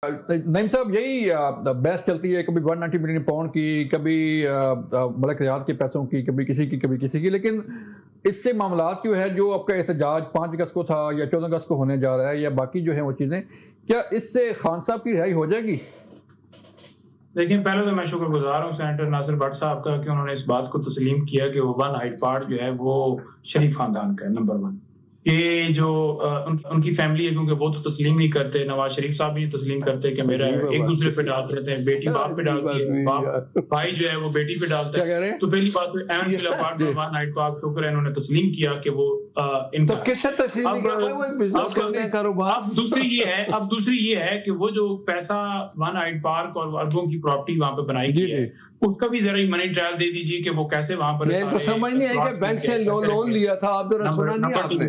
नईम साहब, यही बहस चलती है, कभी 190 मिलियन पाउंड की, कभी मलिक रियाज के पैसों की, कभी किसी की कभी किसी की। लेकिन इससे मामला जो है, जो आपका एहतजाज 5 अगस्त को था या 14 अगस्त को होने जा रहा है, या बाकी जो है वो चीज़ें, क्या इससे खान साहब की रिहाई हो जाएगी? देखिए, पहले तो मैं शुक्रगुजार हूँ सेनेटर नासिर भट्ट साहब का कि उन्होंने इस बात को तस्लीम किया कि ओबन हाइट पार्ट जो है वो शरीफ खानदान का है, नंबर 1। ये जो उनकी फैमिली है, क्योंकि वो तो तस्लीम नहीं करते, नवाज शरीफ साहब भी तस्लीम करते कि मेरा एक दूसरे पे डालते रहते हैं, बेटी बाप पे डालती है, बाप भाई जो है वो बेटी पे डालता है। तो पहली बात तो शुक्र है इन्होंने तस्लीम किया कि वो इनका। तो किससे तस्लीम किया? वो बिजनेस करते हैं, कारोबार। अब दूसरी ये है कि वो जो पैसा वन हाइट पार्क और अरबों की प्रॉपर्टी वहां पे बनाई गई है, उसका भी जरा मनी ट्रायल दे दीजिए कि वो कैसे वहां पर। इनको समझ नहीं आई कि बैंक से लोन लिया था, आप जरा सुना नहीं आपने?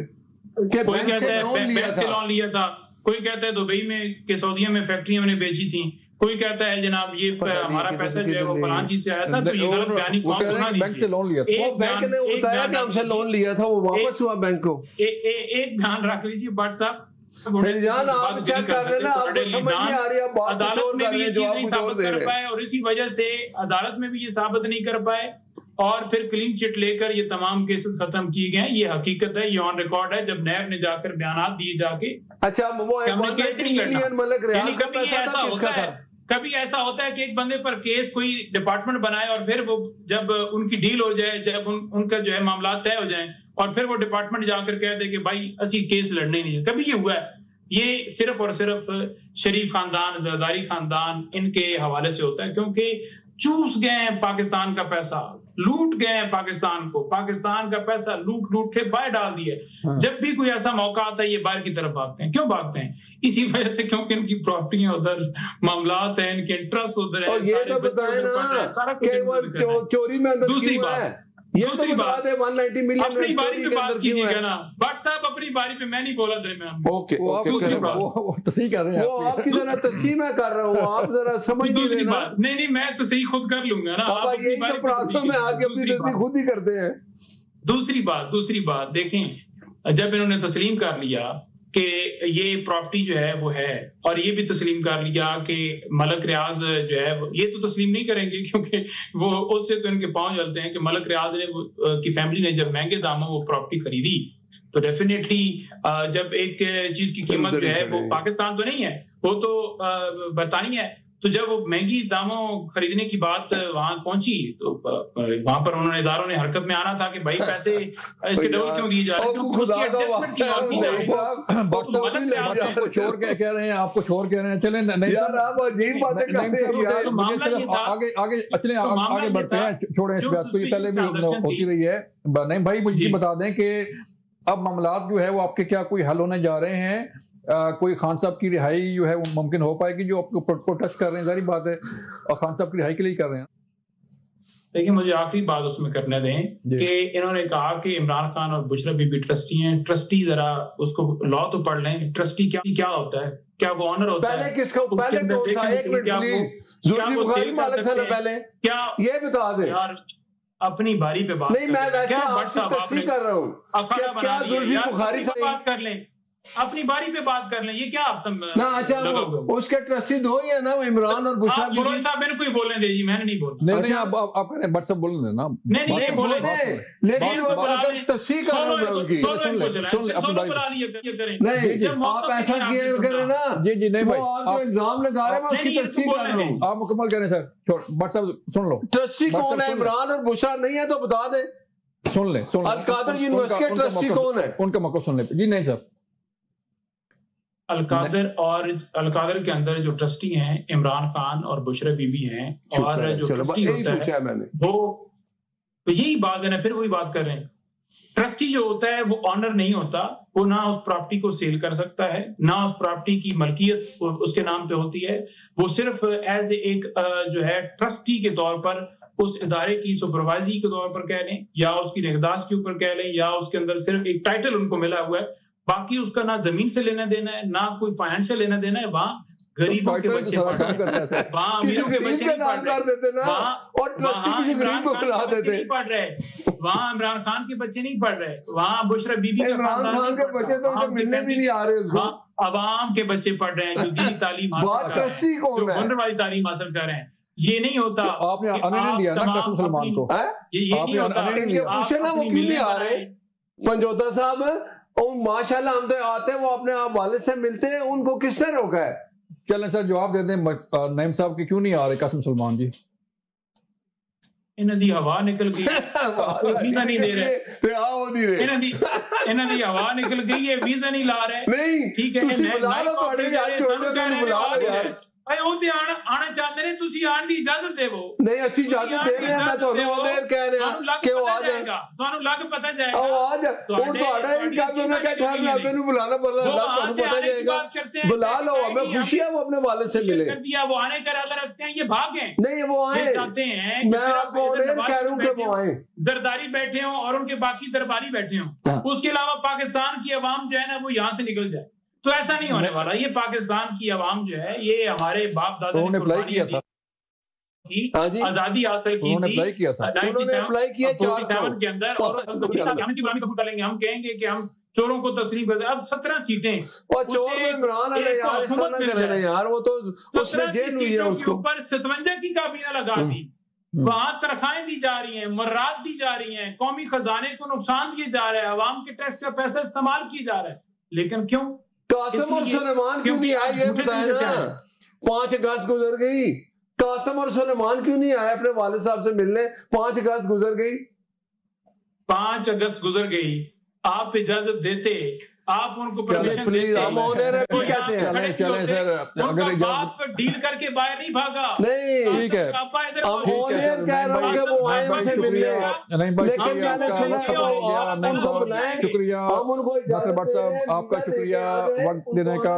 कोई कहता है बैंक से लोन लिया था, कोई कहता है दुबई में के सऊदीया में फैक्ट्रियां मैंने बेची थी, कोई कहता है जनाब ये हमारा पैसा जो है वो फलां चीज से आया था। तो ये गलत बयानी बैंक से लोन लिया था, बैंक ने बताया कि हमसे लोन लिया था, वो वापस हुआ बैंक को। एक ध्यान रख लीजिए भट्ट साहब, आप चेक कर लेना, आपको समझ नहीं आ रही, आप अदालत में भी ये चीज नहीं साबित कर पाए, और इसी वजह से अदालत में भी ये साबित नहीं कर पाए, और फिर क्लीन चिट लेकर ये तमाम केसेस खत्म किए गए। ये हकीकत है, ये ऑन रिकॉर्ड है। जब नैब ने जाकर बयान दिए जाके, अच्छा वो केस नहीं लड़ना, कभी ऐसा होता है कि एक बंदे पर केस कोई डिपार्टमेंट बनाए, और फिर वो जब उनकी डील हो जाए, जब उनका जो है मामला तय हो जाए, और फिर वो डिपार्टमेंट जाकर कह दे कि भाई असी केस लड़ने नहीं है। कभी ये हुआ है? ये सिर्फ और सिर्फ शरीफ खानदान, जरदारी खानदान, इनके हवाले से होता है, क्योंकि चूस गए हैं पाकिस्तान का पैसा, लूट गए हैं पाकिस्तान को, पाकिस्तान का पैसा लूट के बाहर डाल दिए। जब भी कोई ऐसा मौका आता है ये बाहर की तरफ भागते हैं। क्यों भागते हैं? इसी वजह से, क्योंकि इनकी प्रॉपर्टियां उधर, मामलात हैं, इनके इंटरेस्ट उधर है। ये तो बताए ना, चोरी में अंदर दूसरी बात, दूसरी बात है 190 मिलियन अपनी बारी पे बात कीजिएगा ना भट्ट साहब, अपनी बारी पे मैं नहीं बोला दरमियान। ओके, दूसरी बात वो तस्हीह कर रहे हैं, वो आपकी जरा तस्हीह मैं कर रहा हूँ, आप जरा समझ नहीं दूसरी बात। नहीं, मैं तस्हीह खुद कर लूंगा ना, आप अपनी बारी में आके अपनी तस्हीह खुद ही करते हैं। दूसरी बात देखें, जब इन्होंने तस्लीम कर लिया कि ये प्रॉपर्टी जो है वो है, और ये भी तस्लीम कर लिया कि मलिक रियाज जो है, ये तो तस्लीम नहीं करेंगे क्योंकि वो उससे तो इनके पांव जलते हैं कि मलिक रियाज ने की फैमिली ने जब महंगे दामों वो प्रॉपर्टी खरीदी, तो डेफिनेटली जब एक चीज की कीमत जो है वो पाकिस्तान तो नहीं है, वो तो बरतानिया है, तो जब वो महंगी दामों खरीदने की बात वहां पहुंची, तो वहां पर उन्होंने इदारों ने हरकत में आना था कि भाई पैसे इसके डबल क्यों दिए जा रहे हैं, क्योंकि उसकी एडजस्टमेंट की आपको छोड़ के कह रहे हैं, आपको छोड़ कह रहे हैं। चलें यार, आप अजीब बातें करते हैं। आगे बढ़ते हैं, छोड़ें इस बात को, ये पहले भी होती रही है। नहीं भाई, मुझे बता दें कि अब मामलात जो है वो आपके क्या कोई हल होने जा रहे हैं? कोई खान साहब की रिहाई जो है वो मुमकिन हो पाएगी? जो आपको प्रोटेस्ट कर रहे हैं, सारी बात है, और खान साहब की रिहाई के लिए कर रहे हैं। देखिए, मुझे आखिरी बात उसमें करने दें कि इन्होंने कहा कि इमरान खान और बुशरा बीबी ट्रस्टी हैं। ट्रस्टी, जरा उसको लॉ तो पढ़ लें, ट्रस्टी क्या होता है, क्या वो ऑनर होता है? पहले किसका, पहले कौन था? एक मिनट प्लीज, जुल्फिकार मालिक था ना पहले, क्या ये बता दे यार, अपनी बारी पे बात नहीं, मैं वैसे आपसे तस्दीक कर रहा हूँ, क्या जुल्फिकार था? बात कर लें, अपनी बारी पे बात कर लें, ये क्या आप ना? अच्छा, उसके ट्रस्टी दो ही है ना, इमरान और बुशरा बीबी साहब। मेरे को ही बोलने दीजिए, मैंने नहीं बोला। नहीं, आप करें, बट सब बोलने देना। नहीं बोले, लेकिन वो तस्दीक कर रहा हूं उनकी। सुन ले अपनी बारी। नहीं, आप ऐसा किए करें ना। जी नहीं भाई, आप इल्जाम लगा रहे हैं, मैं उसकी तस्दीक कर रहा हूं। आप मुकम्मल करें सर, बट सब सुन लो। ट्रस्टी कौन है? इमरान और बुशरा नहीं है तो बता दे। सुन ले, अलकादर यूनिवर्सिटी का ट्रस्टी कौन है? उनका मौका सुन ले। जी नहीं सर, अलकादर के अंदर जो ट्रस्टी हैं इमरान खान और बुशरा बीबी हैं, और जो ट्रस्टी होता है वो, तो यही बात है ना, फिर वही बात कर रहे हैं। ट्रस्टी जो होता है वो ऑनर नहीं होता, वो ना उस प्रॉपर्टी को सेल कर सकता है, ना उस प्रॉपर्टी की मलकियत उसके नाम पे होती है। वो सिर्फ एज एक जो है ट्रस्टी के तौर पर उस इदारे की सुपरवाइजरी के तौर पर कह लें, या उसकी निगहदाश्त के ऊपर कह लें, या उसके अंदर सिर्फ एक टाइटल उनको मिला हुआ है, बाकी उसका ना जमीन से लेना देना है, ना कोई फाइनेंशियल लेना देना है। वहां गरीबों के बच्चे पढ़ रहे हैं, वहाँ किसी अमीरों के गरीब बच्चे का नहीं नाम पढ़ कर रहे, देते ना, और ट्रस्टी किसी गरीब को खिला देते। नहीं पढ़ रहे, वहाँ इमरान खान के बच्चे नहीं पढ़ रहे, वहाँ बुशरा बीबी का इमरान खानदान खान नहीं के पढ़ बच्चे रहा, तो मिलने भी नहीं आ रहे उसको। अवाम के बच्चे पढ़ रहे हैं जो दीनी तालीम हासिल कर रहे ट्रस्टी हैं, कौन जो है? हुनर वाली तालीम हासिल कर रहे हैं। ये नहीं होता तो आपने आने नहीं दिया ना कासिम सलमान को, ये नहीं होता। इनके पूछे ना वो क्यों नहीं आ रहे पंजोता साहब, और माशाल्लाह हम तो आते हैं, वो अपने आप वाले से मिलते हैं, उनको किसने रोका है? चलें सर जवाब दे दें नईम साहब के क्यों नहीं आ रहे कासिम सलमान जी? इन्हों दी हवा निकल गई, वीजा नहीं दे रहे, इन्हों दी हवा निकल गई है, वीजा नहीं ला रहे। नहीं ठीक है, बुला लो, आना चाहते ने, तुसी आने की इजाजत देवो। नहीं असि इजाजत दे रहे हैं, मैं तो ऑनर कह रहे हैं कि वो आ जाएगा, ਤੁਹਾਨੂੰ ਲੱਗ ਪਤਾ ਜਾਏਗਾ, ਉਹ ਆ ਜਾ, ਉਹ ਤੁਹਾਡਾ ही काम है कि ठहरना, मैंने बुलाना पड़ता है, ਤੁਹਾਨੂੰ पता जाएगा, बुला लो, हमें खुशी है वो अपने वाले से मिले। कर दिया, वो आने का इरादा रखते हैं, ये भागे नहीं वो आए, चाहते हैं, मैं आपको ऑनर कह रहा हूँ कि वो आए, जरदारी बैठे हों और उनके बाकी दरबारी बैठे हों, उसके अलावा पाकिस्तान की आवाम जो है ना वो यहाँ से निकल जाए, तो ऐसा नहीं होने वाला। ये पाकिस्तान की आवाम जो है, ये हमारे बाप दादा ने अप्लाई किया था, आजादी हासिल की थी, अप्लाई किया था, उन्होंने अप्लाई किया 47 के अंदर, और हम की गुलामी कबूल करेंगे, हम कहेंगे कि हम चोरों को तस्लीम कर दें। अब 17 सीटें, और चोर में इमरान है यार, ऐसा ना करें यार, वो तो उसमें जेल हुई है उसको, ऊपर 57 की काबीना लगा दी, वहां तनख्वाहें दी जा रही हैं, मर्रात दी जा रही हैं, कौमी खजाने को नुकसान दिए जा रहे हैं, आवाम के टैक्स का पैसा इस्तेमाल किया जा रहा है, लेकिन क्यों? कासिम और सुलेमान क्यों नहीं आए, ये बताए ना। 5 अगस्त गुजर गई, कासिम और सुलेमान क्यों नहीं आए अपने वाले साहब से मिलने? 5 अगस्त गुजर गई, 5 अगस्त गुजर गई, आप इजाजत देते, आप उनको परमिशन देते, हम ऑनर है कहते हैं, चलें सर, अगर बाप डील करके बाहर नहीं भागा, नहीं ठीक है, हम ऑनर कह रहे हैं कि वो आए उनसे मिलने, लेकिन मैंने सुना कि आप उनको बुलाएं, शुक्रिया हम उनको नासिर भट्ट साहब, आपका शुक्रिया वक्त देने का।